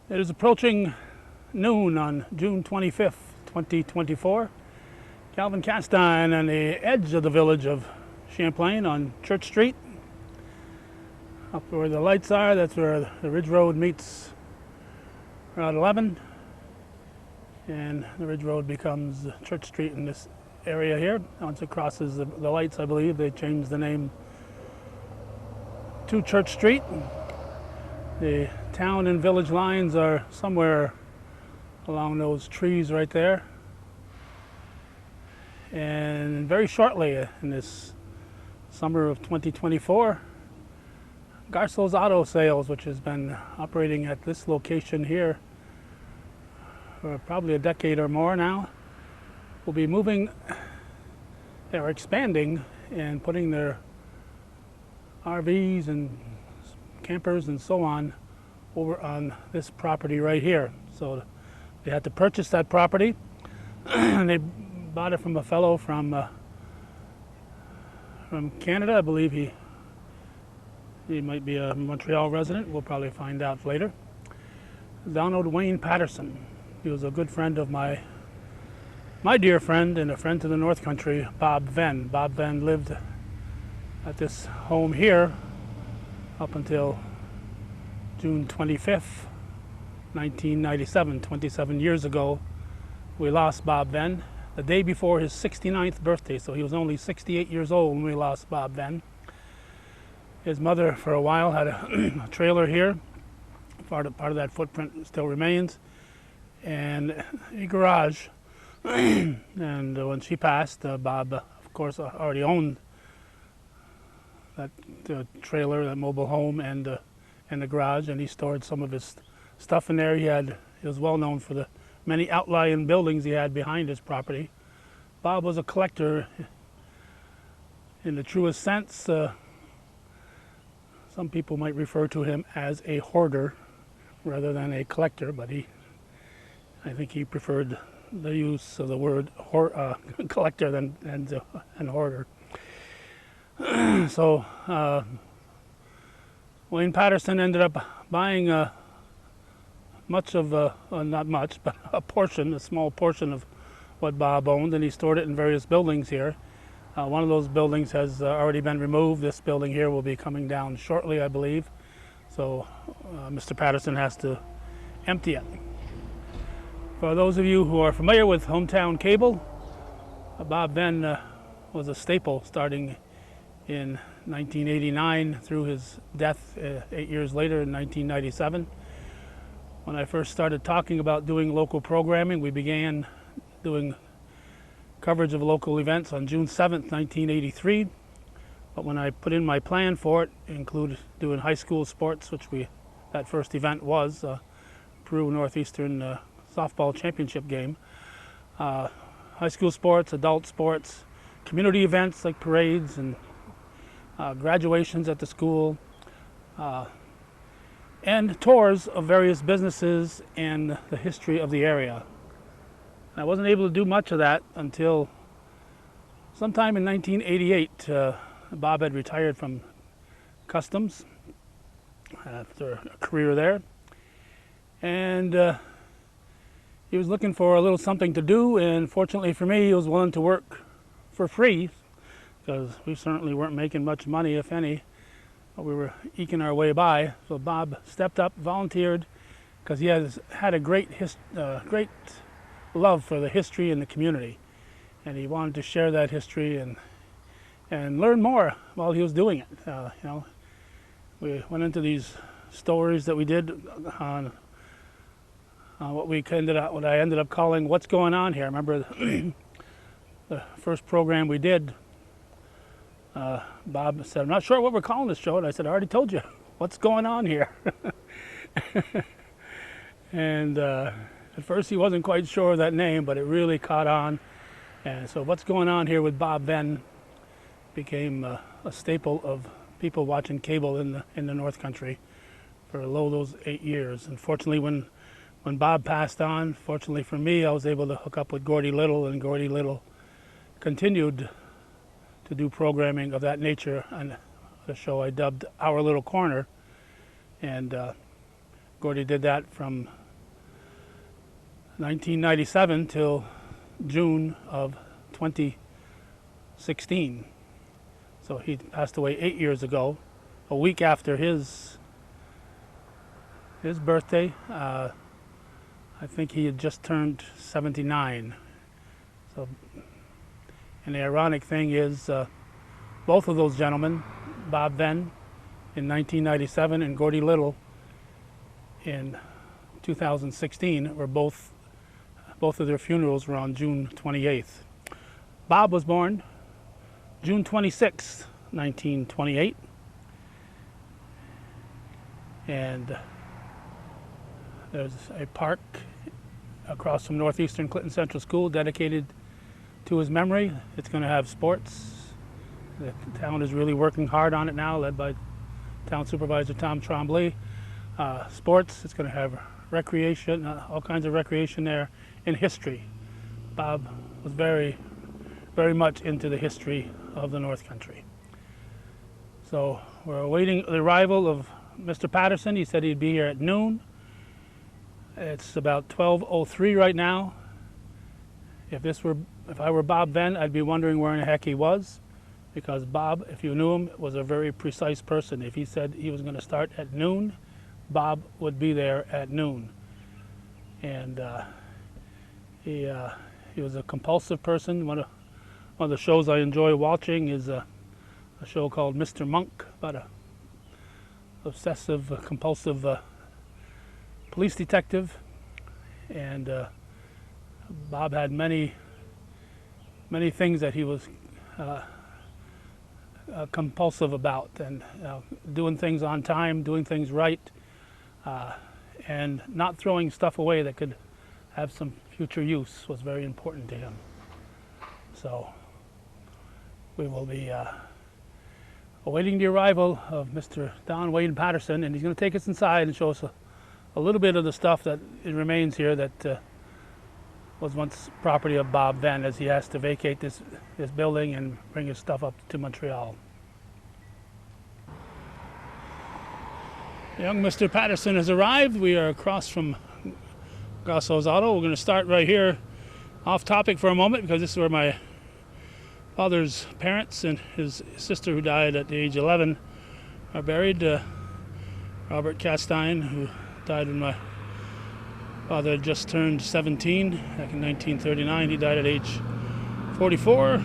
It is approaching noon on June 25th, 2024. Calvin Castine on the edge of the village of Champlain on Church Street. Up where the lights are, that's where the Ridge Road meets Route 11. And the Ridge Road becomes Church Street in this area here. Once it crosses the lights, I believe, they changed the name to Church Street. The town and village lines are somewhere along those trees right there. And very shortly, in this summer of 2024, Garceau's Auto Sales, which has been operating at this location here for probably a decade or more now, will be moving or expanding and putting their RVs and campers and so on over on this property right here. So they had to purchase that property and they bought it from a fellow from Canada. I believe he might be a Montreal resident. We'll probably find out later. Don Wayne Patterson. He was a good friend of my dear friend and a friend to the North Country, Bob Venne. Bob Venne lived at this home here up until June 25th, 1997, 27 years ago. We lost Bob Venne the day before his 69th birthday, so he was only 68 years old when we lost Bob Venne. His mother, for a while, had a trailer here. Part of that footprint still remains, and a garage. And when she passed, Bob, of course, already owned that trailer, that mobile home, and the garage, and he stored some of his stuff in there. He was well known for the many outlying buildings he had behind his property. Bob was a collector in the truest sense. Some people might refer to him as a hoarder rather than a collector, but I think he preferred the use of the word collector and hoarder. So Wayne Patterson ended up buying not much, but a small portion of what Bob owned, and he stored it in various buildings here. One of those buildings has already been removed. This building here will be coming down shortly, I believe. So Mr. Patterson has to empty it. For those of you who are familiar with hometown cable, Bob Venne was a staple starting in 1989 through his death 8 years later in 1997. When I first started talking about doing local programming, we began doing coverage of local events on June 7th, 1983. But when I put in my plan for it, included doing high school sports, that first event was Peru Northeastern softball championship game. High school sports, adult sports, community events like parades and graduations at the school, and tours of various businesses and the history of the area. I wasn't able to do much of that until sometime in 1988. Bob had retired from customs after a career there, and he was looking for a little something to do, and fortunately for me, he was willing to work for free, because we certainly weren't making much money, if any, but we were eking our way by. So Bob stepped up, volunteered, because he has had a great love for the history and the community, and he wanted to share that history and learn more while he was doing it. We went into these stories that we did on what I ended up calling "What's Going On Here." I remember the first program we did. Bob said, "I'm not sure what we're calling this show," and I said, "I already told you. What's going on here?" And at first he wasn't quite sure of that name, but it really caught on. And so "What's Going On Here" with Bob Venne became a staple of people watching cable in the North Country for those 8 years. Unfortunately, when Bob passed on, fortunately for me, I was able to hook up with Gordy Little, and Gordy Little continued to do programming of that nature on the show I dubbed Our Little Corner. And Gordy did that from 1997 till June of 2016. So he passed away 8 years ago, a week after his birthday. I think he had just turned 79. So, and the ironic thing is, both of those gentlemen, Bob Venne in 1997 and Gordy Little in 2016, were both of their funerals were on June 28th. Bob was born June 26, 1928, and there's a park across from Northeastern Clinton Central School dedicated to his memory. It's going to have sports. The town is really working hard on it now, led by Town Supervisor Tom Trombley. Sports, it's going to have recreation, all kinds of recreation there, and history. Bob was very, very much into the history of the North Country. So we're awaiting the arrival of Mr. Patterson. He said he'd be here at noon. It's about 12:03 right now. If I were Bob Venne, I'd be wondering where in the heck he was, because Bob, if you knew him, was a very precise person. If he said he was going to start at noon, Bob would be there at noon. And he was a compulsive person. One of the shows I enjoy watching is a show called Mr. Monk, about a obsessive, compulsive police detective. And Bob had many things that he was compulsive about, and doing things on time, doing things right, and not throwing stuff away that could have some future use was very important to him. So we will be awaiting the arrival of Mr. Don Wayne Patterson, and he's going to take us inside and show us a little bit of the stuff that remains here that was once property of Bob Venne, as he has to vacate this building and bring his stuff up to Montreal. Young Mr. Patterson has arrived. We are across from Grasso's Auto. We're going to start right here, off topic for a moment, because this is where my father's parents and his sister, who died at the age of 11, are buried. Robert Castine, who died when my father had just turned 17 back in 1939. He died at age 44.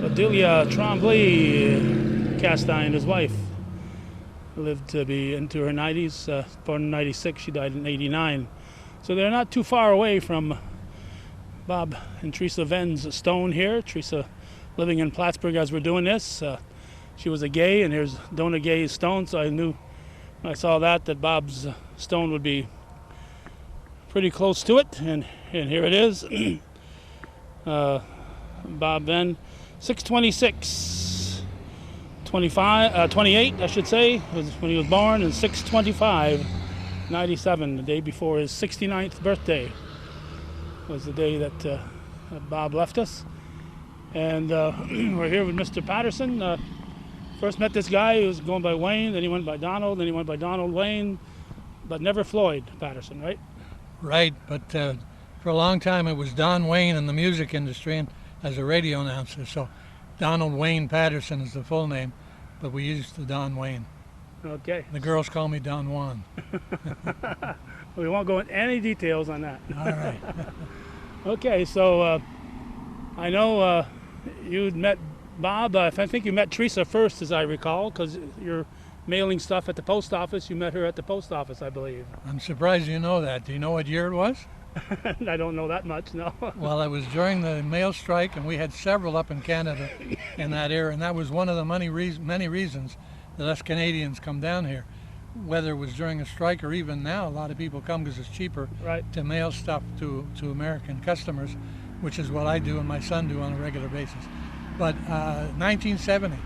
Adelia Trombley Castine, his wife, lived to be into her 90s, born in 96, she died in 89. So they're not too far away from Bob and Teresa Venne's stone here. Teresa living in Plattsburgh as we're doing this. She was a gay, and here's Dona Gay's stone, so I knew when I saw that Bob's stone would be pretty close to it, and here it is. Bob Venne, 6/26/28, I should say, was when he was born, and 6/25/97, the day before his 69th birthday, was the day that Bob left us. And we're here with Mr. Patterson. First met this guy who was going by Wayne, then he went by Donald, then he went by Donald Wayne, but never Floyd Patterson, right? Right, but for a long time it was Don Wayne in the music industry and as a radio announcer. So Donald Wayne Patterson is the full name, but we used the Don Wayne. Okay. The girls call me Don Juan. We won't go into any details on that. All right. Okay, so I know you'd met Bob. I think you met Teresa first, as I recall, because you're mailing stuff at the post office. You met her at the post office, I believe. I'm surprised you know that. Do you know what year it was? I don't know that much, no. Well, it was during the mail strike, and we had several up in Canada in that era, and that was one of the many reasons that us Canadians come down here. Whether it was during a strike or even now, a lot of people come because it's cheaper to mail stuff to American customers, which is what I do and my son do on a regular basis. But 1970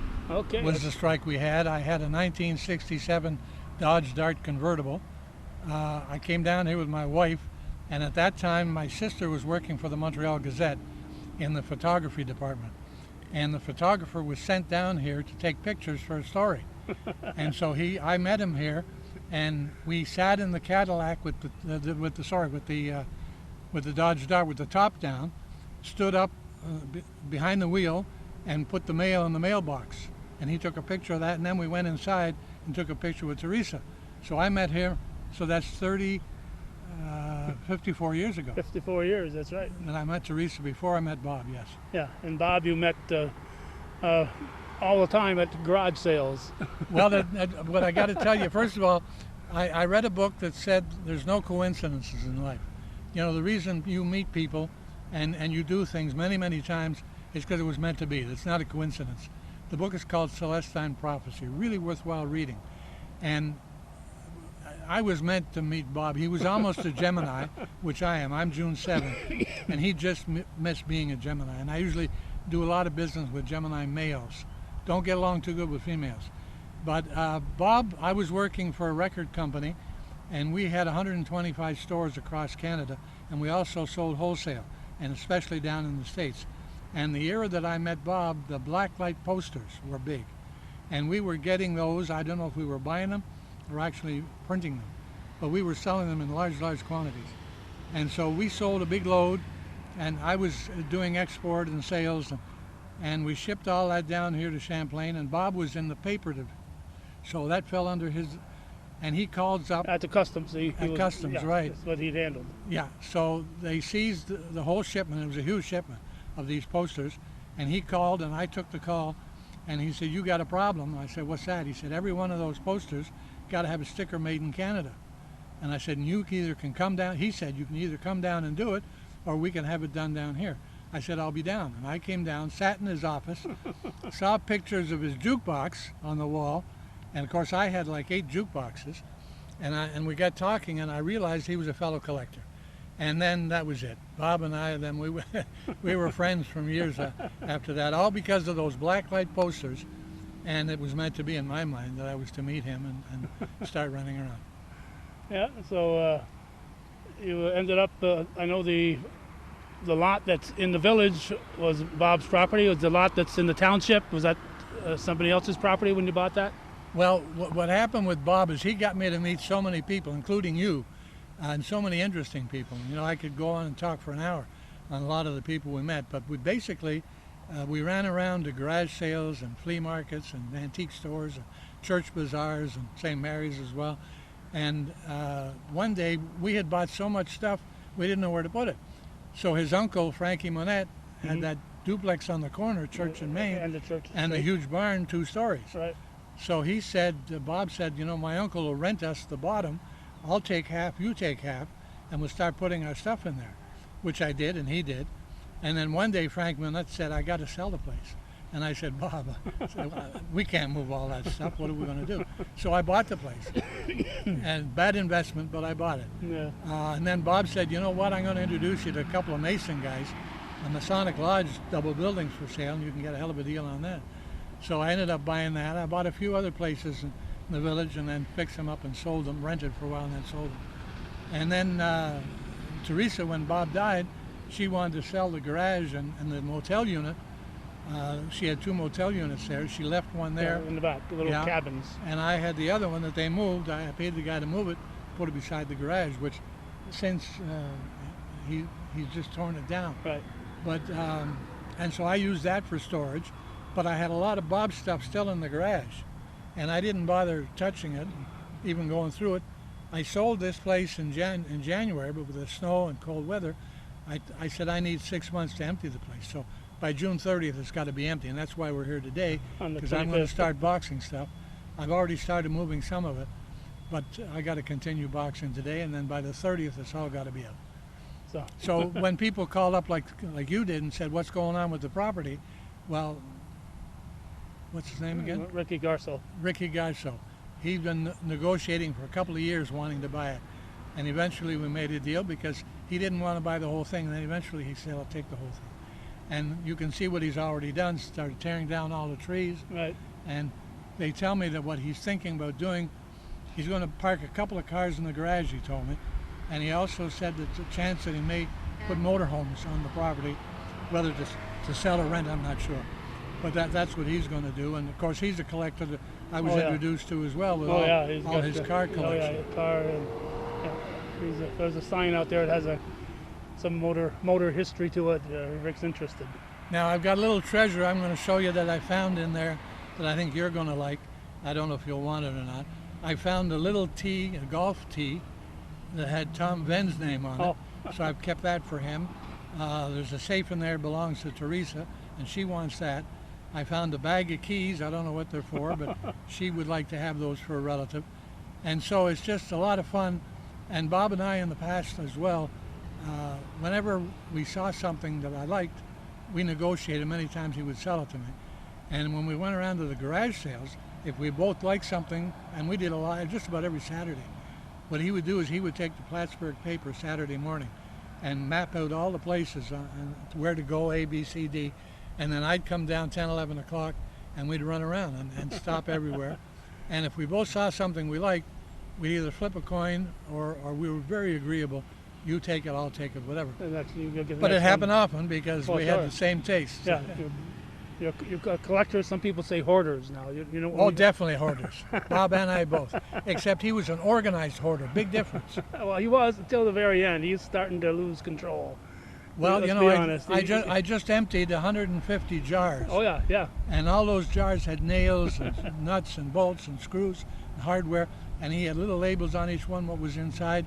was the strike we had. I had a 1967 Dodge Dart convertible. I came down here with my wife, and at that time my sister was working for the Montreal Gazette in the photography department. And the photographer was sent down here to take pictures for a story. And so I met him here, and we sat in the Cadillac with the Dodge Dart with the top down, stood up behind the wheel, and put the mail in the mailbox. And he took a picture of that, and then we went inside and took a picture with Teresa. So I met him. So that's 54 years ago. 54 years, that's right. And I met Teresa before I met Bob, yes. Yeah, and Bob you met all the time at garage sales. Well, what I got to tell you, first of all, I read a book that said there's no coincidences in life. You know, the reason you meet people and you do things many, many times is because it was meant to be. It's not a coincidence. The book is called Celestine Prophecy, really worthwhile reading. And I was meant to meet Bob. He was almost a Gemini, which I am. I'm June 7th, and he just missed being a Gemini. And I usually do a lot of business with Gemini males. Don't get along too good with females. But Bob, I was working for a record company, and we had 125 stores across Canada, and we also sold wholesale, and especially down in the States. And the era that I met Bob, the black light posters were big. And we were getting those. I don't know if we were buying them or actually printing them, but we were selling them in large quantities. And so we sold a big load, and I was doing export and sales, and we shipped all that down here to Champlain, and Bob was in the paper, so that fell under his, and he calls up. At the customs. Customs, yeah, right. That's what he'd handled. Yeah, so they seized the whole shipment. It was a huge shipment of these posters, and he called, and I took the call, and he said, "You got a problem." I said, "What's that?" He said, "Every one of those posters got to have a sticker made in Canada." And I said, "You either can come down," he said, "you can either come down and do it, or we can have it done down here." I said, "I'll be down." And I came down, sat in his office, saw pictures of his jukebox on the wall, and of course I had like 8 jukeboxes, and we got talking, and I realized he was a fellow collector. And then that was it. Bob and I, then we were friends from years after that, all because of those black light posters. And it was meant to be in my mind that I was to meet him and start running around. Yeah, so you ended up, I know the lot that's in the village was Bob's property. Was the lot that's in the township, was that somebody else's property when you bought that? Well, what happened with Bob is he got me to meet so many people, including you, and so many interesting people. You know, I could go on and talk for an hour on a lot of the people we met, but we basically, we ran around to garage sales and flea markets and antique stores and church bazaars and St. Mary's as well. And one day we had bought so much stuff we didn't know where to put it. So his uncle, Frankie Monette, had that duplex on the corner, Church and Main, and the church, and the huge barn, 2 stories. Right. So he said, Bob said, "You know, my uncle will rent us the bottom. I'll take half, you take half, and we'll start putting our stuff in there," which I did, and he did. And then one day Frank Monette said, "I got to sell the place." And I said, "Bob, we can't move all that stuff. What are we going to do?" So I bought the place. And bad investment, but I bought it. Yeah. And then Bob said, "You know what, I'm going to introduce you to a couple of Mason guys. A Masonic Lodge, double buildings for sale, and you can get a hell of a deal on that." So I ended up buying that. I bought a few other places in the village and then fixed them up and sold them, rented for a while and then sold them. And then Teresa, when Bob died, she wanted to sell the garage and the motel unit. She had 2 motel units there. She left one there. Yeah, in the back, the little cabins. And I had the other one that they moved. I paid the guy to move it, put it beside the garage, which since he's just torn it down. Right. But, and so I used that for storage, but I had a lot of Bob's stuff still in the garage, and I didn't bother touching it, even going through it. I sold this place in January, but with the snow and cold weather, I said I need 6 months to empty the place. So by June 30th, it's got to be empty, and that's why we're here today, because I'm going to start boxing stuff. I've already started moving some of it, but I got to continue boxing today, and then by the 30th, it's all got to be up. So when people called up like you did and said, "What's going on with the property?" Well, what's his name again? Ricky Garso. Ricky Garso. He'd been negotiating for a couple of years wanting to buy it. And eventually we made a deal because he didn't want to buy the whole thing. And then eventually he said, "I'll take the whole thing." And you can see what he's already done. Started tearing down all the trees. Right. And they tell me that what he's thinking about doing, he's going to park a couple of cars in the garage, he told me. And he also said that there's a chance that he may put motorhomes on the property, whether to sell or rent, I'm not sure. but that's what he's going to do. And of course, he's a collector that I was introduced to as well with He's all got his car collection. Oh yeah, car. And, there's a sign out there that has some motor history to it. Rick's interested. Now I've got a little treasure I'm going to show you that I found in there that I think you're going to like. I don't know if you'll want it or not. I found a little tee, a golf tee, that had Tom Venne's name on it. So I've kept that for him. There's a safe in there that belongs to Teresa, and she wants that. I found a bag of keys. I don't know what they're for, but she would like to have those for a relative. And so it's just a lot of fun. And Bob and I in the past as well, whenever we saw something that I liked, we negotiated. Many times he would sell it to me. And when we went around to the garage sales, if we both liked something, and we did a lot, just about every Saturday, what he would do is he would take the Plattsburgh paper Saturday morning and map out all the places where to go, A, B, C, D, and then I'd come down 10, 11 o'clock, and we'd run around and stop everywhere. And if we both saw something we liked, we'd either flip a coin or we were very agreeable. You take it, I'll take it, whatever. But it happened often because we had the same taste. Yeah. You're collectors. Some people say hoarders now. You know. Oh, definitely hoarders. Bob and I both. Except he was an organized hoarder. Big difference. Well, he was until the very end. He's starting to lose control. Well, you know, I just emptied 150 jars. Oh yeah, yeah. And all those jars had nails and nuts and bolts and screws and hardware, and he had little labels on each one what was inside.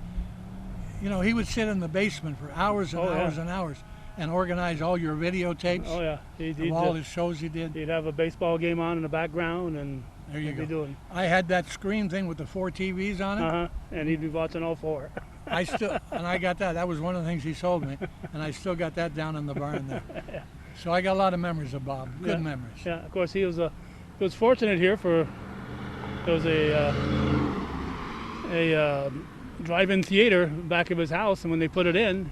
You know, he would sit in the basement for hours and hours and hours and organize all your videotapes. Oh yeah, of all his shows he did. He'd have a baseball game on in the background, and there you go. Be doing. I had that screen thing with the 4 TVs on it. And he'd be watching all 4. I got that. That was one of the things he sold me, and I still got that down in the barn there. So I got a lot of memories of Bob. Good memories. Yeah, of course he was fortunate here for there was a drive-in theater back of his house, and when they put it in,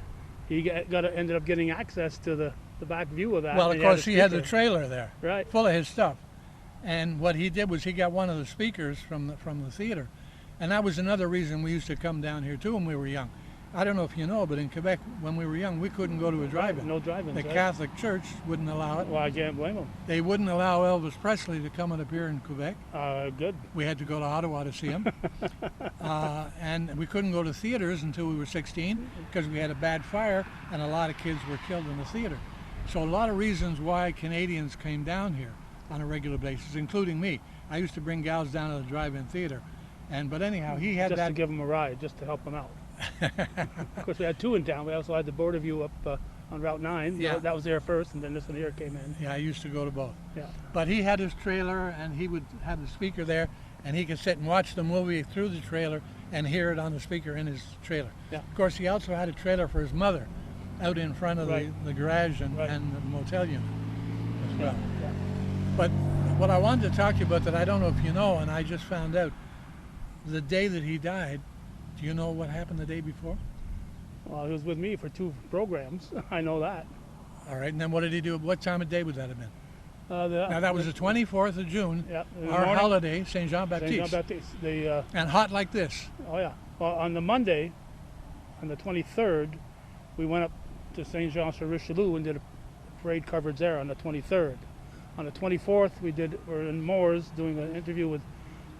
he ended up getting access to the back view of that. Well, of course, he had the trailer there, right, full of his stuff. And what he did was he got one of the speakers from the theater, and that was another reason we used to come down here too when we were young. I don't know if you know, but in Quebec, when we were young, we couldn't go to a drive-in. No drive-ins. The Catholic Church wouldn't allow it. Well, I can't blame them. They wouldn't allow Elvis Presley to come and appear in Quebec. Good. We had to go to Ottawa to see him. And we couldn't go to theaters until we were 16 because we had a bad fire and a lot of kids were killed in the theater. So a lot of reasons why Canadians came down here on a regular basis, including me. I used to bring gals down to the drive-in theater. But anyhow, he had just to give them a ride, just to help them out. Of course, we had 2 in town. We also had the Border View up on Route 9. Yeah. That was there first, and then this one here came in. Yeah, I used to go to both. Yeah. But he had his trailer, and he would have the speaker there, and he could sit and watch the movie through the trailer and hear it on the speaker in his trailer. Yeah. Of course, he also had a trailer for his mother out in front of the garage and the motel unit as well. Yeah. But what I wanted to talk to you about that I don't know if you know, and I just found out, the day that he died, do you know what happened the day before? Well, he was with me for 2 programs. I know that. All right, and then what did he do? What time of day would that have been? Now, that was the 24th of June, yeah, our holiday, Saint Jean-Baptiste. Saint Jean-Baptiste. And hot like this. Oh, yeah. Well, on the Monday, on the 23rd, we went up to Saint Jean-sur-Richelieu and did a parade coverage there on the 23rd. On the 24th, we're in Moores doing an interview with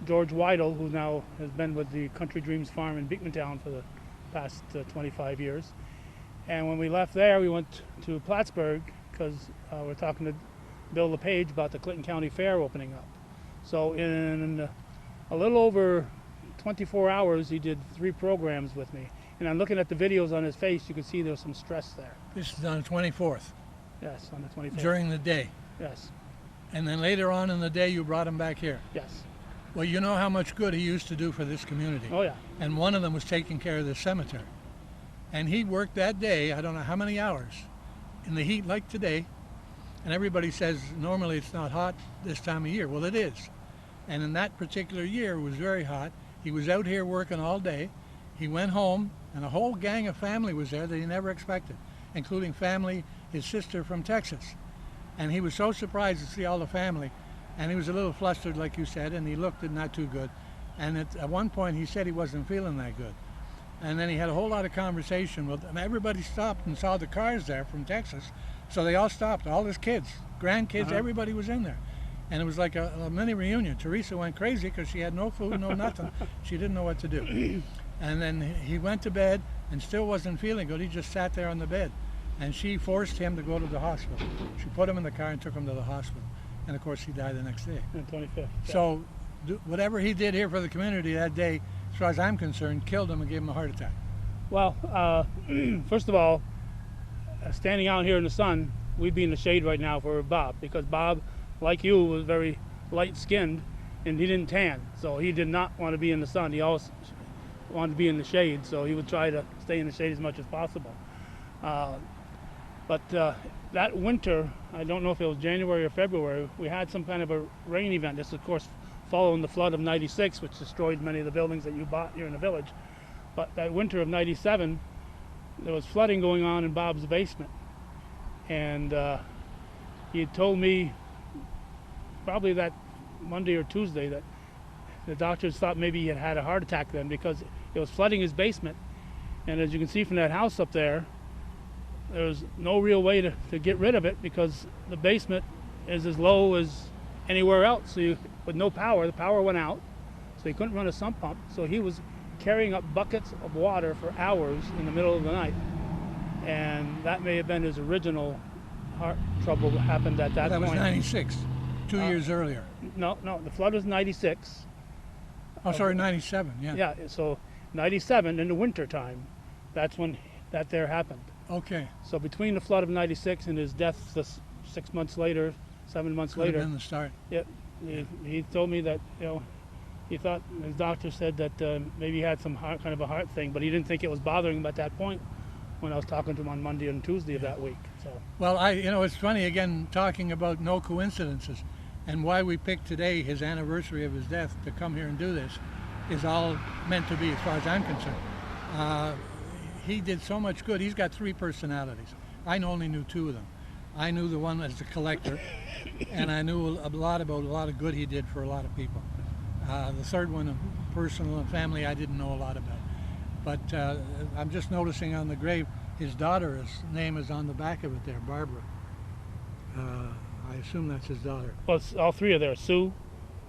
George Weidel, who now has been with the Country Dreams Farm in Beekmantown for the past 25 years. And when we left there, we went to Plattsburgh because we're talking to Bill LePage about the Clinton County Fair opening up. So in a little over 24 hours, he did 3 programs with me. And I'm looking at the videos on his face, you can see there's some stress there. This is on the 24th? Yes, on the 24th. During the day? Yes. And then later on in the day, you brought him back here? Yes. Well, you know how much good he used to do for this community. Oh, yeah. And one of them was taking care of this cemetery. And he worked that day, I don't know how many hours, in the heat like today. And everybody says normally it's not hot this time of year. Well, it is. And in that particular year, it was very hot. He was out here working all day. He went home, and a whole gang of family was there that he never expected, including family, his sister from Texas. And he was so surprised to see all the family. And he was a little flustered, like you said, and he looked not too good. And at one point, he said he wasn't feeling that good. And then he had a whole lot of conversation with them. Everybody stopped and saw the cars there from Texas So they all stopped, all his kids, grandkids, Uh-huh. everybody was in there. And it was like a mini reunion. Teresa went crazy because she had no food, no nothing. She didn't know what to do. And then he went to bed and still wasn't feeling good. He just sat there on the bed. And she forced him to go to the hospital. She put him in the car and took him to the hospital. And of course, he died the next day. On the 25th. Yeah. So whatever he did here for the community that day, as far as I'm concerned, killed him and gave him a heart attack. Well, first of all, standing out here in the sun, we'd be in the shade right now for Bob, because Bob, like you, was very light-skinned and he didn't tan, so he did not want to be in the sun. He always wanted to be in the shade, so he would try to stay in the shade as much as possible. But that winter, I don't know if it was January or February, we had some kind of a rain event. This, of course, following the flood of '96, which destroyed many of the buildings that you bought here in the village. But that winter of '97, there was flooding going on in Bob's basement. And he had told me probably that Monday or Tuesday that the doctors thought maybe he had had a heart attack then, because it was flooding his basement. And as you can see from that house up there was no real way to get rid of it, because the basement is as low as anywhere else. So with no power, the power went out, so he couldn't run a sump pump. So he was carrying up buckets of water for hours in the middle of the night. And that may have been his original heart trouble that happened at that point. That was '96, 2 years earlier. No, the flood was '96. Oh, sorry, '97, yeah. Yeah, so '97 in the winter time, that's when that there happened. Okay. So between the flood of '96 and his death 6 months later, 7 months Could have later, been the start. yeah, he told me that, he thought, his doctor said that maybe he had some kind of a heart thing, but he didn't think it was bothering him at that point when I was talking to him on Monday and Tuesday of that week. So Well, it's funny, again, talking about no coincidences, and why we picked today, his anniversary of his death, to come here and do this, is all meant to be, as far as I'm concerned. He did so much good. He's got 3 personalities. I only knew 2 of them. I knew the one as a collector, and I knew a lot about a lot of good he did for a lot of people. The third one, personal and family, I didn't know a lot about. But I'm just noticing on the grave, his daughter's name is on the back of it there, Barbara. I assume that's his daughter. well, all 3 are there. Sue,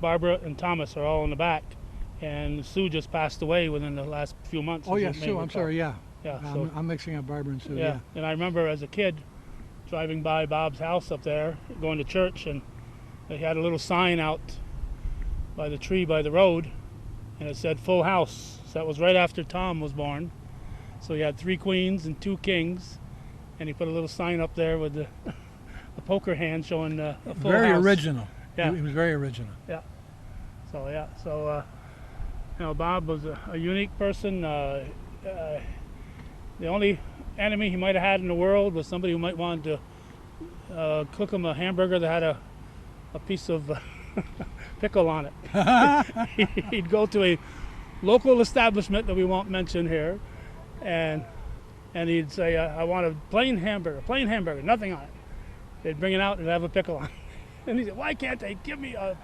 Barbara, and Thomas are all in the back, and Sue just passed away within the last few months. Oh, as yeah, you may Sue, I'm recall. sorry, yeah. Yeah, so I'm mixing up Barbara and Sue, yeah. And I remember as a kid driving by Bob's house up there, going to church, and they had a little sign out by the tree by the road, and it said "Full House." So that was right after Tom was born. So he had 3 queens and 2 kings, and he put a little sign up there with a poker hand showing a full Very house. original. Yeah. He was very original. So Bob was a unique person. The only enemy he might have had in the world was somebody who might want to cook him a hamburger that had a piece of pickle on it. He'd go to a local establishment that we won't mention here, and he'd say, "I want a plain hamburger, nothing on it." They'd bring it out and have a pickle on it. And he said, "Why can't they give me a..."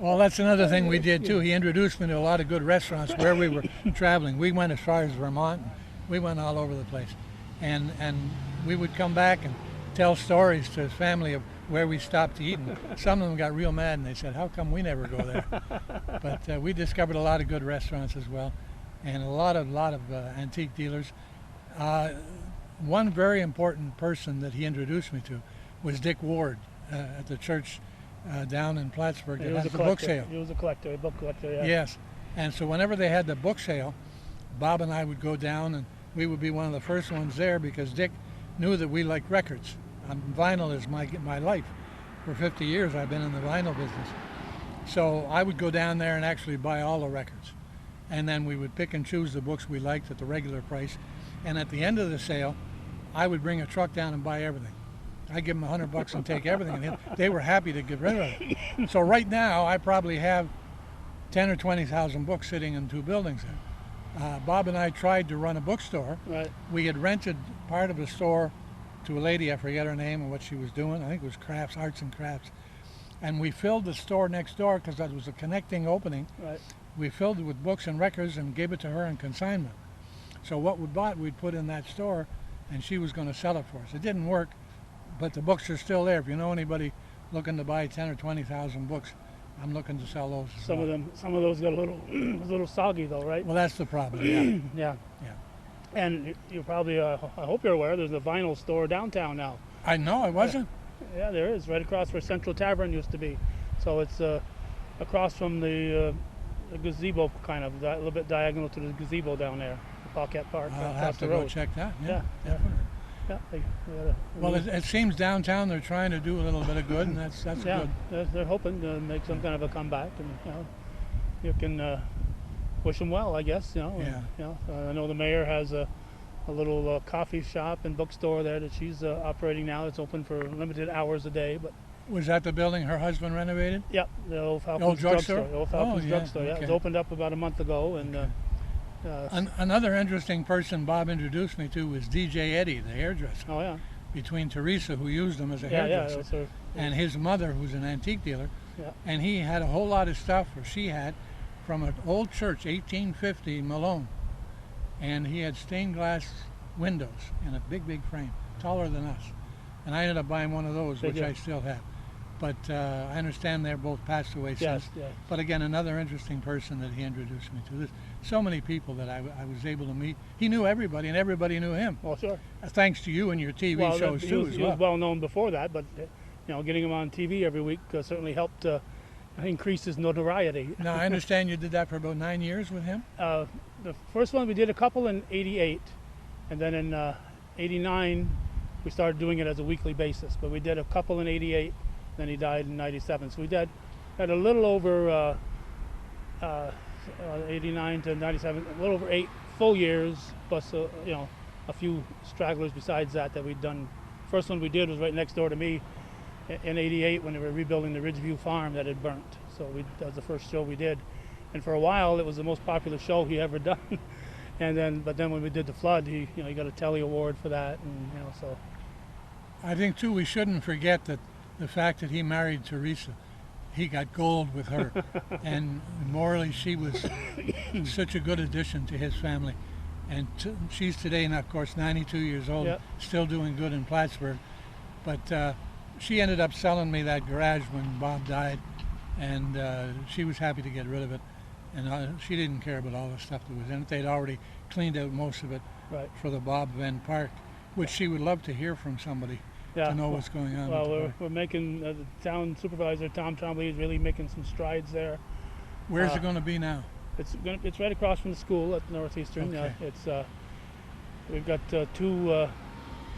Well, that's another thing we did too. He introduced me to a lot of good restaurants where we were traveling. We went as far as Vermont. We went all over the place. And we would come back and tell stories to his family of where we stopped to eat. And some of them got real mad and they said, "How come we never go there?" But we discovered a lot of good restaurants as well, and a lot of antique dealers. One very important person that he introduced me to was Dick Ward at the church down in Plattsburgh that has the book sale. He was a collector, a book collector, yeah. Yes, and so whenever they had the book sale, Bob and I would go down and we would be one of the first ones there, because Dick knew that we liked records. Vinyl is my life. For 50 years I've been in the vinyl business. So I would go down there and actually buy all the records. And then we would pick and choose the books we liked at the regular price. And at the end of the sale, I would bring a truck down and buy everything. I'd give them $100 and take everything. And they were happy to get rid of it. So right now I probably have 10 or 20,000 books sitting in 2 buildings there. Bob and I tried to run a bookstore. Right. We had rented part of a store to a lady, I forget her name and what she was doing. I think it was crafts, arts and crafts. And we filled the store next door, because that was a connecting opening. Right. We filled it with books and records and gave it to her in consignment. So what we bought, we'd put in that store, and she was going to sell it for us. It didn't work. but the books are still there. If you know anybody looking to buy 10 or 20,000 books, I'm looking to sell those. Some of them, some of those got a little, a little soggy though, right? Well, that's the problem. Yeah. Yeah. Yeah. And you probably, I hope you're aware, there's a vinyl store downtown now. I know. I wasn't. Yeah, there is, right across where Central Tavern used to be. So it's across from the gazebo, kind of, a little bit diagonal to the gazebo down there, the Paquette Park. I'll across have to the go road. check that. Yeah. Yeah, yeah. Definitely. Yeah, Well, it seems downtown they're trying to do a little bit of good, and that's yeah, good. they're hoping to make some kind of a comeback, and you can wish them well, I guess. Yeah. I know the mayor has a little coffee shop and bookstore there that she's operating now. It's open for limited hours a day, but Was that the building her husband renovated? yeah, the old Falcons drugstore? The old Falcons Oh, yeah, drugstore. Yeah, it was okay. opened up about a month ago, and Another interesting person Bob introduced me to was DJ Eddie, the hairdresser, oh yeah, between Teresa, who used him as a yeah, hairdresser, that was her. and his mother, who's an antique dealer. Yeah. And he had a whole lot of stuff, or she had, from an old church, 1850 Malone. And he had stained glass windows in a big, big frame, taller than us. And I ended up buying one of those, They which did. I still have. But I understand they're both passed away Yes, since. yes. But again, another interesting person that he introduced me to. There's so many people that I was able to meet. He knew everybody, and everybody knew him. Well, sure. Thanks to you and your TV Well, shows he too, was, as he was well. well known before that, but getting him on TV every week certainly helped increase his notoriety. Now I understand you did that for about 9 years with him. The first one we did a couple in '88, and then in '89 we started doing it as a weekly basis. But we did a couple in '88, then he died in '97. So we had a little over 89 to '97, a little over 8 full years, plus a few stragglers besides that we'd done. First one we did was right next door to me in '88 when they were rebuilding the Ridgeview farm that had burnt. So that was the first show we did. And for a while, it was the most popular show he ever done. But then when we did the flood, he got a Telly Award for that, and so. I think too we shouldn't forget that the fact that he married Teresa, he got gold with her, and morally she was such a good addition to his family. And she's today, now of course, 92 years old, Yep. still doing good in Plattsburgh. But she ended up selling me that garage when Bob died, and she was happy to get rid of it. And she didn't care about all the stuff that was in it. They'd already cleaned out most of it Right. for the Bob Venne Park, which she would love to hear from somebody Yeah. to know what's going on. Well, with the park. we're making the town supervisor Tom Trombley is really making some strides there. Where's it going to be now? It's right across from the school at Northeastern. Okay. We've got 2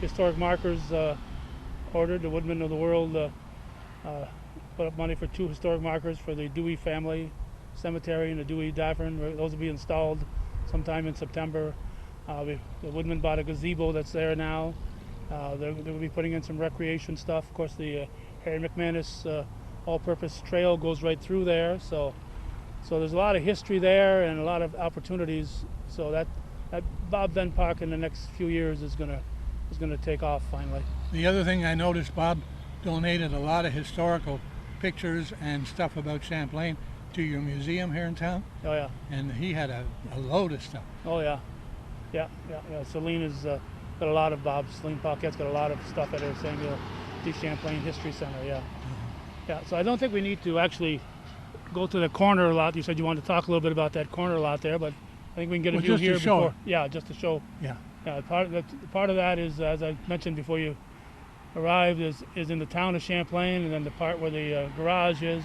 historic markers ordered. The Woodmen of the World put up money for 2 historic markers for the Dewey family cemetery and the Dewey Davern. Those will be installed sometime in September. The Woodmen bought a gazebo that's there now. They're going to be putting in some recreation stuff. Of course, the Harry McManus all-purpose trail goes right through there. So there's a lot of history there and a lot of opportunities. So that Bob Venne Park in the next few years is going to take off finally. The other thing I noticed, Bob donated a lot of historical pictures and stuff about Champlain to your museum here in town, Oh yeah. and he had a load of stuff. Oh yeah. Yeah. Celine has got a lot of Celine Paquette's got a lot of stuff at her Samuel D. Champlain History Center. Yeah. Yeah. So I don't think we need to actually go to the corner lot. You said you wanted to talk a little bit about that corner lot there, but I think we can get a Well, view just to here show before. it. Yeah, just to show. Yeah. Yeah. Part of that is, as I mentioned before you arrived, is in the town of Champlain, and then the part where the garage is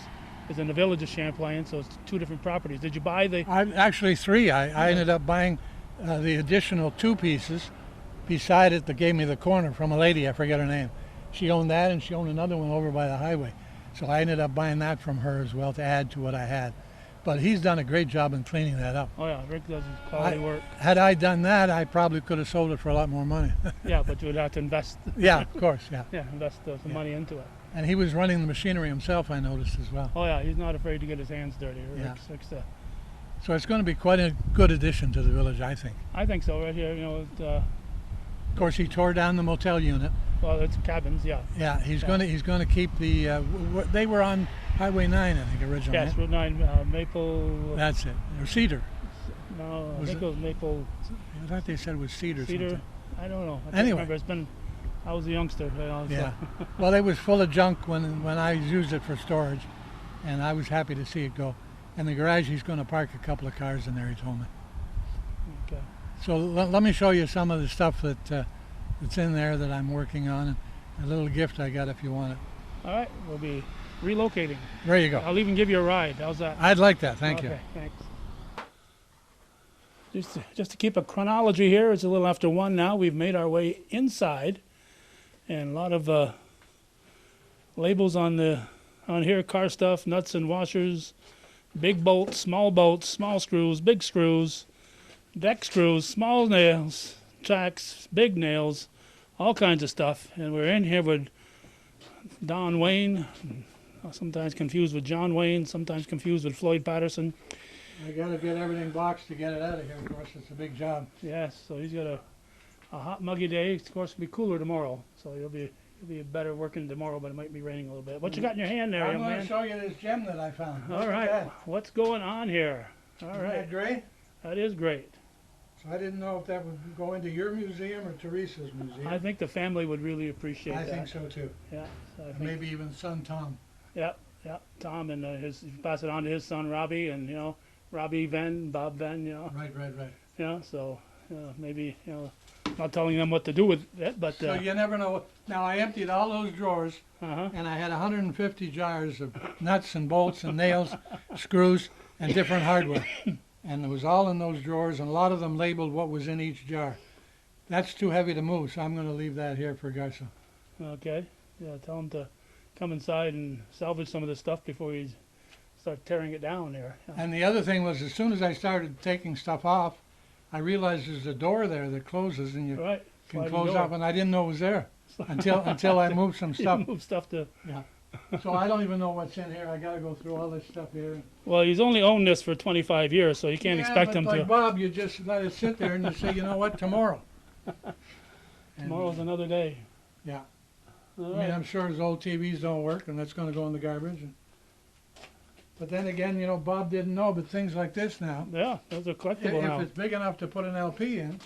in the village of Champlain. So it's 2 different properties. Did you buy the? Actually 3. I ended up buying the additional 2 pieces beside it that gave me the corner from a lady, I forget her name. She owned that, and she owned another one over by the highway. So I ended up buying that from her as well to add to what I had. But he's done a great job in cleaning that up. Oh yeah, Rick does quality work. Had I done that, I probably could have sold it for a lot more money. Yeah, but you would have to invest. Yeah, of course, yeah. Yeah, invest some money into it. And he was running the machinery himself, I noticed as well. Oh yeah, he's not afraid to get his hands dirty. Yeah. Rick's So it's going to be quite a good addition to the village, I think. I think so. Right here, Of course, he tore down the motel unit. well, it's cabins. Yeah. Yeah, he's going to keep the. They were on Highway 9, I think, originally. Yes, Route 9, Maple. That's it. Or Cedar. No, I Was think it? it was Maple I thought they said it was Cedar. Cedar. Something. I don't know. I can't Anyway. remember. It's been I was a youngster. You know, so- Yeah. Well, it was full of junk when I used it for storage, and I was happy to see it go. And the garage, he's going to park a couple of cars in there, he told me. Okay. So let me show you some of the stuff that's in there that I'm working on, and a little gift I got if you want it. All right. We'll be relocating. There you go. I'll even give you a ride. How's that? I'd like that. Thank you. Okay, thanks. Just to keep a chronology here, it's a little after 1 now. We've made our way inside, and a lot of labels on here: car stuff, nuts and washers, big bolts, small screws, big screws, deck screws, small nails, tacks, big nails, all kinds of stuff. And we're in here with Don Wayne, sometimes confused with John Wayne, sometimes confused with Floyd Patterson. I got to get everything boxed to get it out of here. Of course, it's a big job. Yes, so he's got a hot, muggy day. Of course, it'll be cooler tomorrow, so you'll be better working tomorrow, but it might be raining a little bit. What you got in your hand there, I'm young going man? to show you this gem that I found. All Look at right, that. what's going on here? All Isn't right, that great? that is great. So I didn't know if that would go into your museum or Teresa's museum. I think the family would really appreciate I that. think so too. Yeah, so I think, Maybe even son Tom. yeah. Tom and pass it on to his son Robbie, and Robbie Venne, Bob Venne, Right. So maybe not telling them what to do with it, but So you never know. Now I emptied all those drawers, uh-huh. and I had 150 jars of nuts and bolts and nails, screws, and different hardware. And it was all in those drawers, and a lot of them labeled what was in each jar. That's too heavy to move, so I'm going to leave that here for Garza. Okay. Yeah, tell him to come inside and salvage some of this stuff before we start tearing it down there. Yeah. And the other thing was, as soon as I started taking stuff off, I realized there's a door there that closes, and you Right. can sliding close door. up, and I didn't know it was there until I moved some You stuff. move stuff to. So I don't even know what's in here. I got to go through all this stuff here. Well, he's only owned this for 25 years, so you can't expect but him like to. Bob, you just let it sit there and you say, you know what, tomorrow. And, Tomorrow's another day. Yeah. All I mean, right. I'm sure his old TVs don't work, and that's going to go in the garbage. But then again, Bob didn't know, but things like this now, Yeah, those are collectible if now. it's big enough to put an LP in,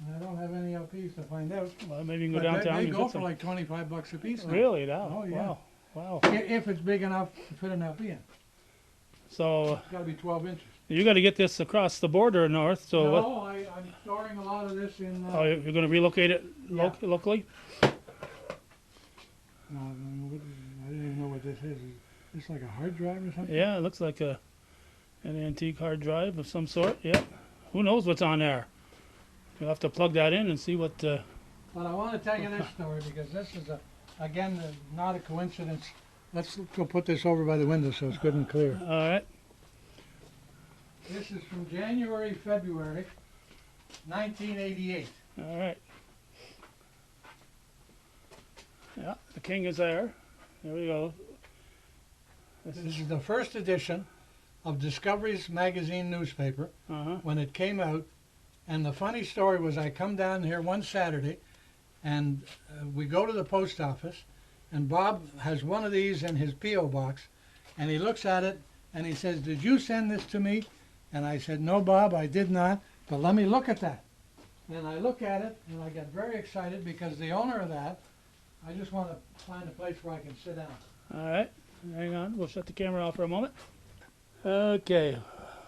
and I don't have any LPs to find out, Well, maybe you can but go downtown they and go get for some. like $25 a piece now. Really? Now? Oh, yeah. Wow. If it's big enough to fit an LP in. So It's got to be 12 inches. you got to get this across the border north. So what? No, I'm storing a lot of this in... Oh, you're going to relocate it Yeah. locally? No, I didn't even know what this is. Is this like a hard drive or something? Yeah, it looks like an antique hard drive of some sort. Yeah. Who knows what's on there? You'll have to plug that in and see what. But I want to tell you this story because this is, again, not a coincidence. Let's go put this over by the window so it's good and clear. All right. This is from January, February, 1988. All right. Yeah, the king is there. There we go. This is the first edition of Discovery's magazine newspaper Uh-huh. when it came out. And the funny story was I come down here one Saturday and we go to the post office and Bob has one of these in his P.O. box and he looks at it and he says, "Did you send this to me?" And I said, "No, Bob, I did not, but let me look at that." And I look at it and I get very excited because the owner of that, I just want to find a place where I can sit down. All right. Hang on. We'll shut the camera off for a moment. Okay.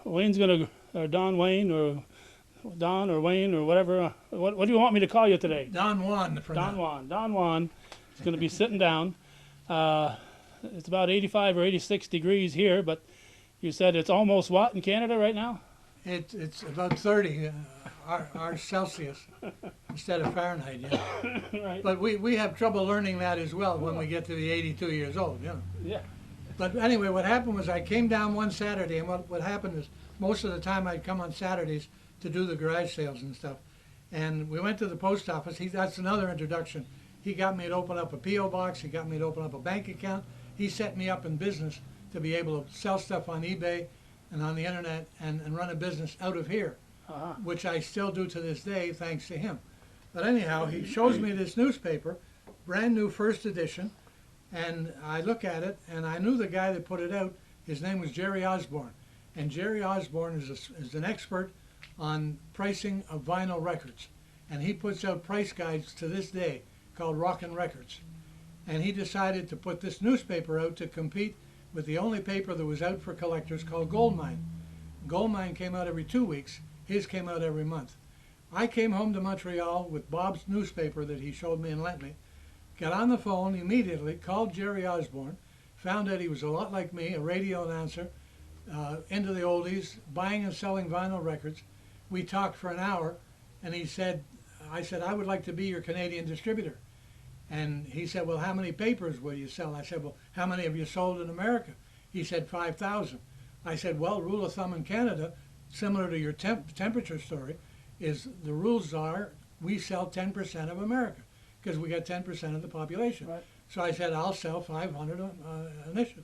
Wayne's going to, or Don Wayne, or Don or Wayne or whatever. What do you want me to call you today? Don Juan for Don now. Juan. Don Juan is going to be sitting down. It's about 85 or 86 degrees here, but you said it's almost what in Canada right now? It's about 30 our Celsius instead of Fahrenheit, yeah. Right. But we have trouble learning that as well when we get to be 82 years old, you know. Yeah. But anyway, what happened was I came down one Saturday, and what happened is most of the time I'd come on Saturdays to do the garage sales and stuff. And we went to the post office. That's another introduction. He got me to open up a P.O. box. He got me to open up a bank account. He set me up in business to be able to sell stuff on eBay and on the internet and run a business out of here, Uh-huh. which I still do to this day thanks to him. But anyhow, he shows me this newspaper, brand new first edition, and I look at it, and I knew the guy that put it out. His name was Jerry Osborne. And Jerry Osborne is an expert on pricing of vinyl records. And he puts out price guides to this day. called Rockin' Records. And he decided to put this newspaper out to compete with the only paper that was out for collectors called Goldmine. Goldmine came out every 2 weeks. His came out every month. I came home to Montreal with Bob's newspaper that he showed me and lent me, got on the phone immediately, called Jerry Osborne, found out he was a lot like me, a radio announcer, into the oldies, buying and selling vinyl records. We talked for an hour, and I said, I would like to be your Canadian distributor. And he said, well, how many papers will you sell? I said, well, how many have you sold in America? He said, 5,000. I said, well, rule of thumb in Canada, similar to your temperature story, is the rules are we sell 10% of America because we got 10% of the population. Right. So I said, I'll sell 500 an issue.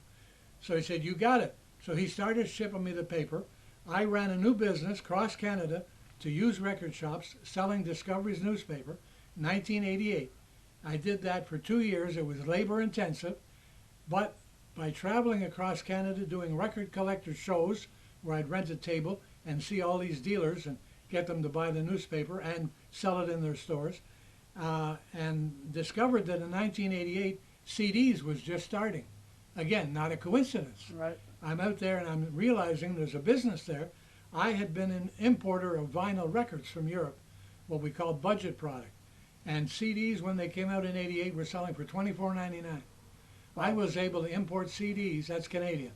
So he said, you got it. So he started shipping me the paper. I ran a new business across Canada to used record shops selling Discovery's newspaper in 1988. I did that for 2 years. It was labor intensive, but by traveling across Canada doing record collector shows where I'd rent a table and see all these dealers and get them to buy the newspaper and sell it in their stores, and discovered that in 1988 CDs was just starting. Again, not a coincidence. Right. I'm out there and I'm realizing there's a business there. I had been an importer of vinyl records from Europe, what we call budget product. And CDs, when they came out in '88, were selling for $24.99. I was able to import CDs, that's Canadian,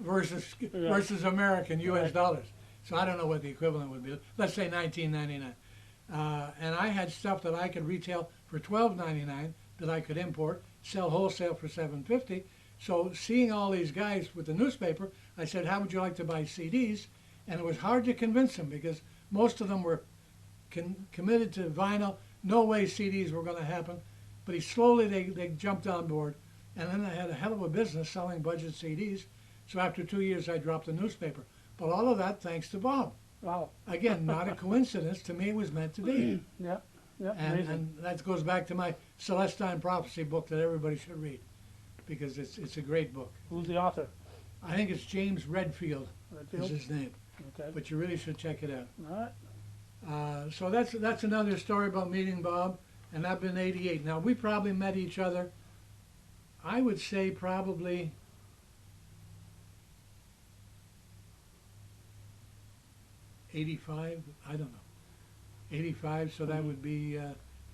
versus American US Right. dollars. So I don't know what the equivalent would be. Let's say $19.99. And I had stuff that I could retail for $12.99 that I could import, sell wholesale for $7.50. So seeing all these guys with the newspaper, I said, how would you like to buy CDs? And it was hard to convince them because most of them were committed to vinyl. No way CDs were going to happen. But they jumped on board. And then I had a hell of a business selling budget CDs. So after 2 years, I dropped the newspaper. But all of that thanks to Bob. Wow. Again, not a coincidence. To me, it was meant to be. Yeah. Yeah. And, Amazing. and that goes back to my Celestine Prophecy book that everybody should read because it's a great book. Who's the author? I think it's James Redfield Redfield? is his name, Okay. but you really should check it out. All right. So that's another story about meeting Bob, and I've been '88. Now we probably met each other, I would say probably '85. I don't know, '85. So that would be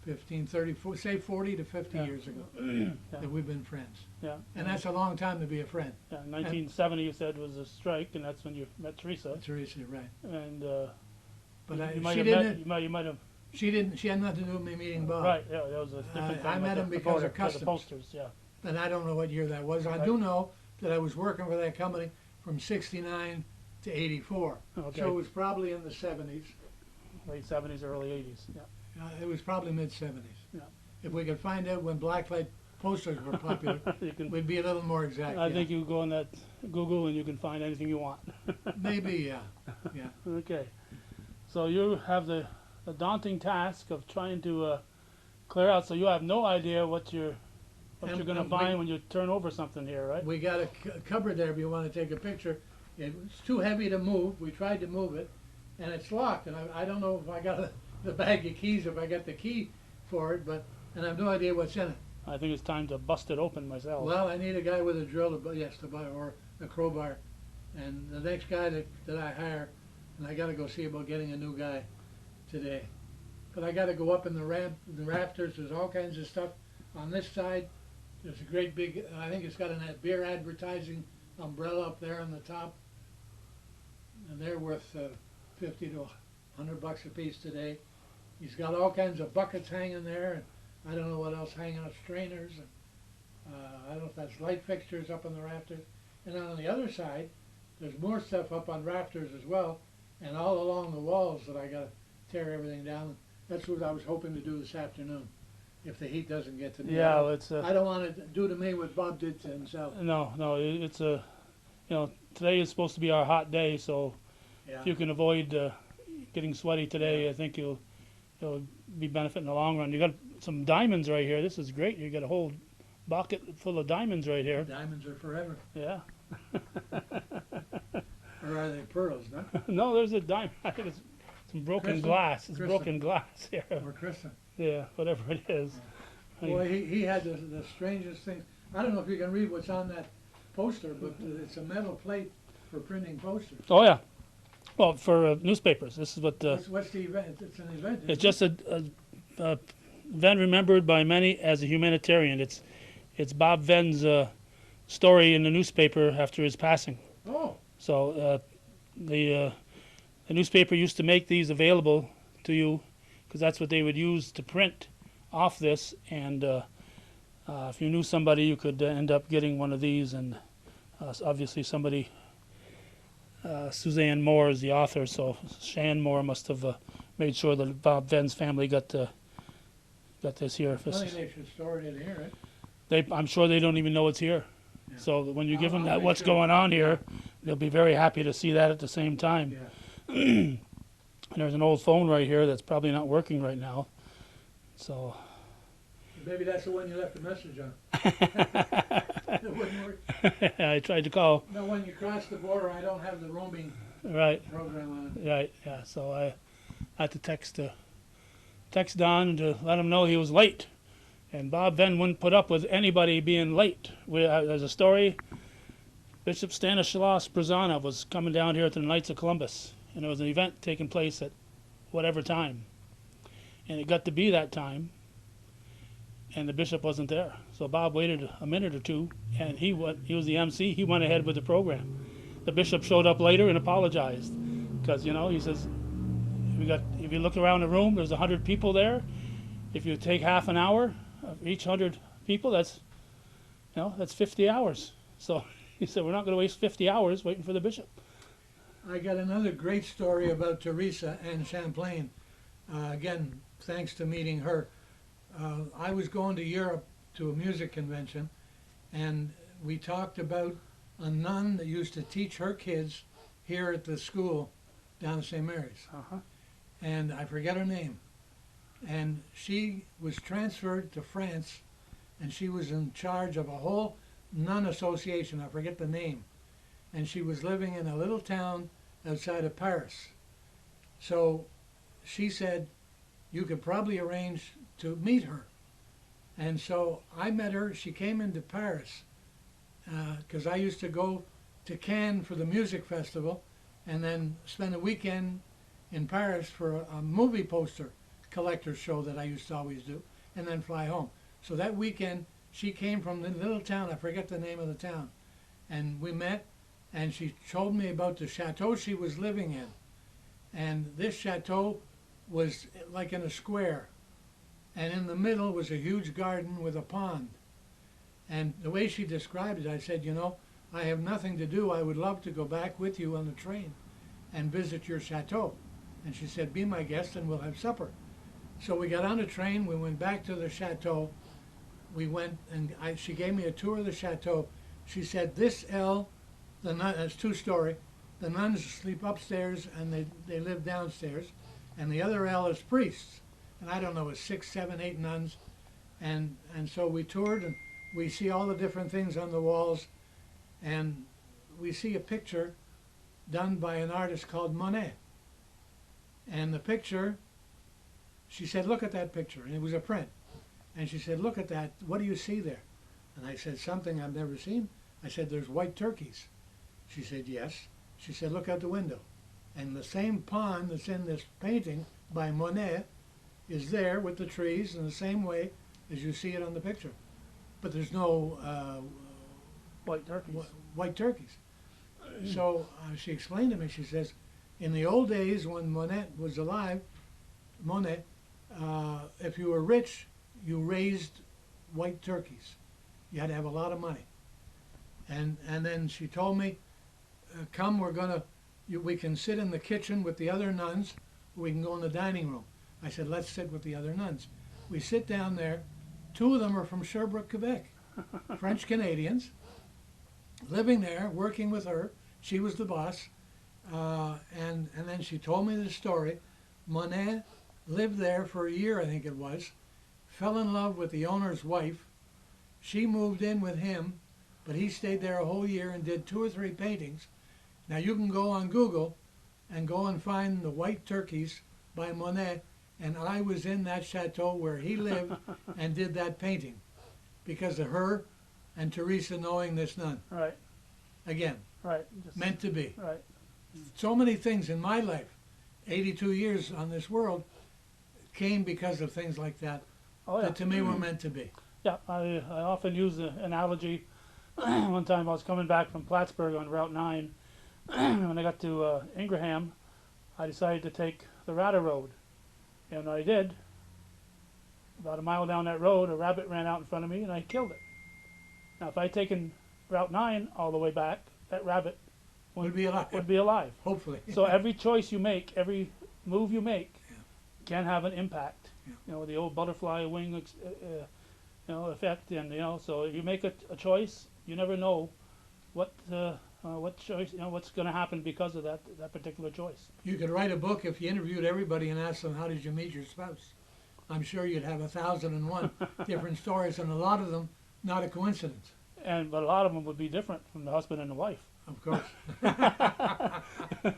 15, 30, say 40 to 50 Yeah. years ago Yeah. that we've been friends, Yeah. and that's a long time to be a friend. Yeah. 1970, you said, was a strike, and that's when you met Teresa. Teresa, right? And But you she might have didn't. met. You might have. She didn't. She had nothing to do with me meeting Bob. Right. Yeah. That was a different I thing met with him the because of voter- customs. the posters. Yeah. And I don't know what year that was. I Right. do know that I was working for that company from '69 to '84. Okay. So it was probably in the '70s. Late 70s, early 80s. Yeah. It was probably mid '70s. Yeah. If we could find out when blacklight posters were popular, You can. we'd be a little more exact. I yeah. think you go on that Google and you can find anything you want. Maybe, yeah. Yeah. Okay. So you have the daunting task of trying to clear out. So you have no idea what you're And- going to and find when you turn over something here, right? We got a cupboard there if you want to take a picture. It was too heavy to move. We tried to move it, and it's locked. And I don't know if I got the bag of keys, if I got the key for it, and I have no idea what's in it. I think it's time to bust it open myself. Well, I need a guy with a drill to buy, or a crowbar. And the next guy that I hire, and I got to go see about getting a new guy today. But I got to go up in the rafters. There's all kinds of stuff on this side. There's a great big, I think it's got a beer advertising umbrella up there on the top. And they're worth 50 to $100 a piece today. He's got all kinds of buckets hanging there, and I don't know what else hanging out, strainers, and I don't know if that's light fixtures up on the rafters. And then on the other side, there's more stuff up on rafters as well, and all along the walls that I got to tear everything down. That's what I was hoping to do this afternoon, if the heat doesn't get to me. Yeah, well, it's I don't want to do to me what Bob did to himself. no, it's a, today is supposed to be our hot day, so Yeah. if you can avoid getting sweaty today, I think you'll be benefit in the long run. You got some diamonds right here. This is great. You got a whole bucket full of diamonds right here. Diamonds are forever. Yeah. Or are they pearls, no? No, there's a diamond. I think it's some broken Crystal? glass. It's Crystal. broken glass here. Or crystal? Yeah, whatever it is. Boy, he had the strangest things. I don't know if you can read what's on that poster, but it's a metal plate for printing posters. Oh yeah. Well, for newspapers, this is what. What's the event? It's an event. It's Isn't just a Venn remembered by many as a humanitarian. It's Bob Venne's story in the newspaper after his passing. it? Oh, So the newspaper used to make these available to you because that's what they would use to print off this. And if you knew somebody, you could end up getting one of these. And obviously somebody, Suzanne Moore is the author, so Shan Moore must have made sure that Bob Venne's family got this here. I think they should store it in here. I'm sure they don't even know it's here. Yeah. So when you give them I'll that make what's sure. going on here, they'll be very happy to see that at the same time. Yeah. And there's an old phone right here that's probably not working right now. So Maybe that's the one you left a message on. It wouldn't work. I tried to call. No, when you cross the border, I don't have the roaming Right, program on. right, yeah. So I had to text Don to let him know he was late. And Bob Venn wouldn't put up with anybody being late. There's a story. Bishop Stanislaus Brezana was coming down here at the Knights of Columbus, and there was an event taking place at whatever time. And it got to be that time, and the bishop wasn't there. So Bob waited a minute or two, and he was the MC. He went ahead with the program. The bishop showed up later and apologized because, he says, if you look around the room, there's 100 people there. If you take half an hour of each 100 people, that's 50 hours. So he said, we're not going to waste 50 hours waiting for the bishop. I got another great story about Teresa Ann Champlain. Again, thanks to meeting her. I was going to Europe to a music convention, and we talked about a nun that used to teach her kids here at the school down at St. Mary's. Uh-huh. And I forget her name. And she was transferred to France, and she was in charge of a whole nun association. I forget the name. And she was living in a little town outside of Paris. So she said, you could probably arrange to meet her. And so I met her. She came into Paris because I used to go to Cannes for the music festival and then spend a weekend in Paris for a movie poster collector's show that I used to always do, and then fly home. So that weekend, she came from the little town, I forget the name of the town, and we met, and she told me about the chateau she was living in. And this chateau was like in a square, and in the middle was a huge garden with a pond. And the way she described it, I said, I have nothing to do. I would love to go back with you on the train and visit your chateau. And she said, be my guest and we'll have supper. So we got on the train, we went back to the chateau. We went and she gave me a tour of the chateau. She said, this L, the nun, it's two-story, the nuns sleep upstairs and they live downstairs. And the other L is priests. And I don't know, it's 6, 7, 8 nuns. And so we toured and we see all the different things on the walls. And we see a picture done by an artist called Monet. And the picture, she said, look at that picture. And it was a print. And she said, look at that. What do you see there? And I said, something I've never seen. I said, there's white turkeys. She said, yes. She said, look out the window. And the same pond that's in this painting by Monet is there with the trees in the same way as you see it on the picture. But there's no White turkeys. white turkeys. So she explained to me, she says, in the old days when Monet was alive, if you were rich, you raised white turkeys. You had to have a lot of money. And then she told me, come, we can sit in the kitchen with the other nuns, or we can go in the dining room. I said, let's sit with the other nuns. We sit down there. 2 of them are from Sherbrooke, Quebec, French Canadians, living there, working with her. She was the boss. And then she told me the story. Monet lived there for a year, I think it was, fell in love with the owner's wife. She moved in with him, but he stayed there a whole year and did 2 or 3 paintings. Now you can go on Google and go and find the white turkeys by Monet, and I was in that chateau where he lived and did that painting because of her and Teresa knowing this nun. Right. Again, Right. Just, meant to be. right. So many things in my life, 82 years on this world, came because of things like that Oh, yeah. that to me were meant to be. Yeah, I often use the analogy. One time I was coming back from Plattsburgh on Route 9. When I got to Ingraham, I decided to take the Rata Road. And I did. About a mile down that road, a rabbit ran out in front of me and I killed it. Now, if I'd taken Route 9 all the way back, that rabbit Would be alive. would be alive. Hopefully. So every choice you make, every move you make, Yeah. can have an impact. Yeah. You know, the old butterfly wing, effect, and so you make a choice, you never know what choice, what's going to happen because of that particular choice. You could write a book if you interviewed everybody and asked them, how did you meet your spouse? I'm sure you'd have 1,001 different stories, and a lot of them not a coincidence. But a lot of them would be different from the husband and the wife. Of course. They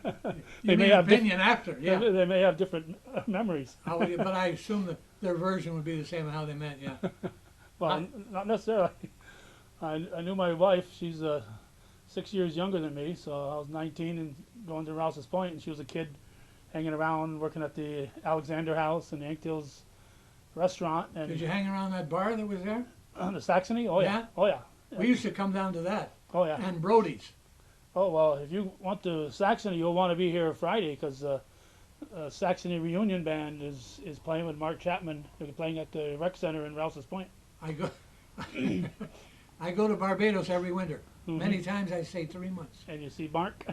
You may mean have opinion after, yeah. They may have different memories. But I assume that their version would be the same of how they met, yeah. Well, not necessarily. I knew my wife. She's 6 years younger than me, so I was 19 and going to Rouse's Point, and she was a kid hanging around, working at the Alexander House and the Inktills restaurant. And Did you hang around that bar that was there? the Saxony? Oh yeah. Yeah? Oh yeah. We used to come down to that. Oh yeah. And Brody's. Oh well, if you want to Saxony, you'll want to be here Friday because Saxony Reunion Band is playing with Mark Chapman. They're playing at the Rec Center in Rouse's Point. I go I go to Barbados every winter. Mhm. Many times I stay 3 months. And you see Mark.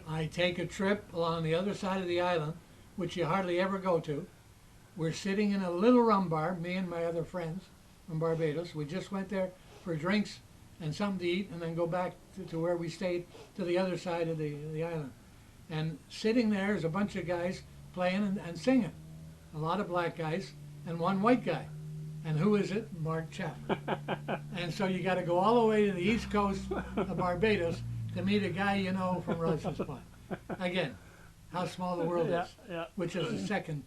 I take a trip along the other side of the island, which you hardly ever go to. We're sitting in a little rum bar, me and my other friends from Barbados. We just went there for drinks and something to eat, and then go back to where we stayed, to the other side of the island. And sitting there is a bunch of guys playing and singing. A lot of black guys and one white guy. And who is it? Mark Chapman. And so you got to go all the way to the east coast of Barbados to meet a guy you know from Rouse's Point. Again, how small the world Yeah, is, yeah, which is the second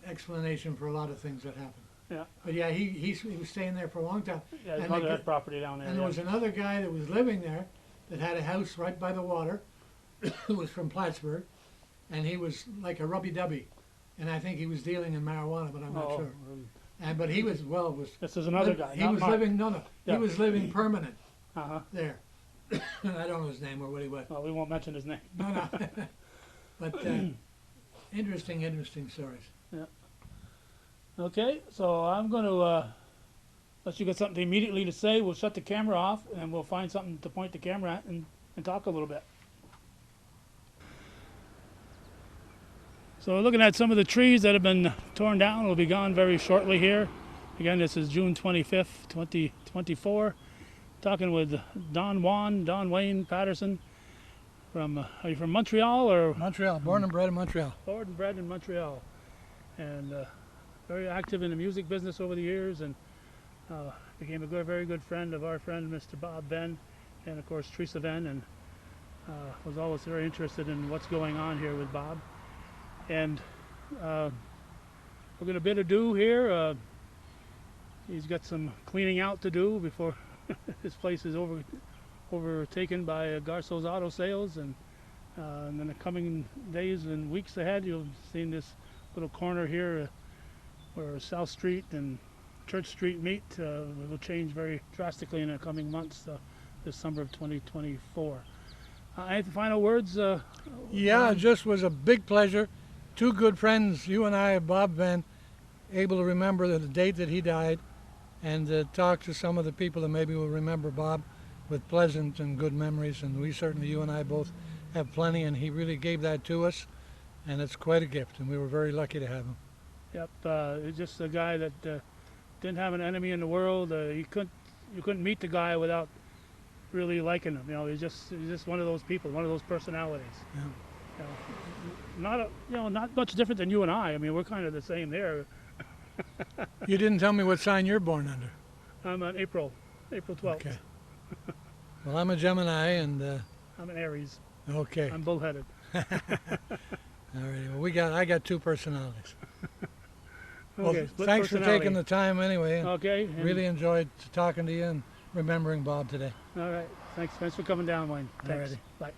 explanation for a lot of things that happen. yeah. But yeah, he was staying there for a long time. Yeah, his And mother the had property down there. And there yeah. was another guy that was living there that had a house right by the water, who was from Plattsburgh, and he was like a rubby-dubby. And I think he was dealing in marijuana, but I'm not Oh, sure. But he was, this is another guy. he not was Mark. living, Yeah. he was living permanent Uh-huh. there. I don't know his name or what he was. Well, we won't mention his name. No. But interesting stories. Okay, so I'm going to, unless you got something immediately to say, we'll shut the camera off and we'll find something to point the camera at and talk a little bit. So we're looking at some of the trees that have been torn down. Will be gone very shortly here. Again, this is June 25th, 2024. Talking with Don Wayne Patterson. Are you from Montreal or? Montreal, born and bred in Montreal. Born and bred in Montreal. And very active in the music business over the years, and became a very good friend of our friend Mr. Bob Venne, and of course Teresa Venne, and was always very interested in what's going on here with Bob. And we're going to bid adieu here. He's got some cleaning out to do before his place is overtaken by Garceau's Auto Sales, and in the coming days and weeks ahead, you'll see this little corner here where South Street and Church Street meet. Will change very drastically in the coming months, this summer of 2024. Any final words? Yeah, it just was a big pleasure. Two good friends, you and I, Bob Venne, able to remember the date that he died, and talk to some of the people that maybe will remember Bob with pleasant and good memories. And we certainly, you and I both, have plenty, and he really gave that to us, and it's quite a gift, and we were very lucky to have him. Yep, he's just a guy that didn't have an enemy in the world. You couldn't meet the guy without really liking him. You know, he's just one of those people, one of those personalities. Yeah. Not much different than you and I. I mean, we're kind of the same there. You didn't tell me what sign you're born under. I'm on April 12th. Okay. Well, I'm a Gemini, and I'm an Aries. okay. I'm bullheaded. All right. Well, I got two personalities. Well, Okay, split thanks for personality. taking the time anyway. And Okay. And, really enjoyed talking to you and remembering Bob today. All right. Thanks for coming down, Wayne. Thanks. Alrighty. Bye.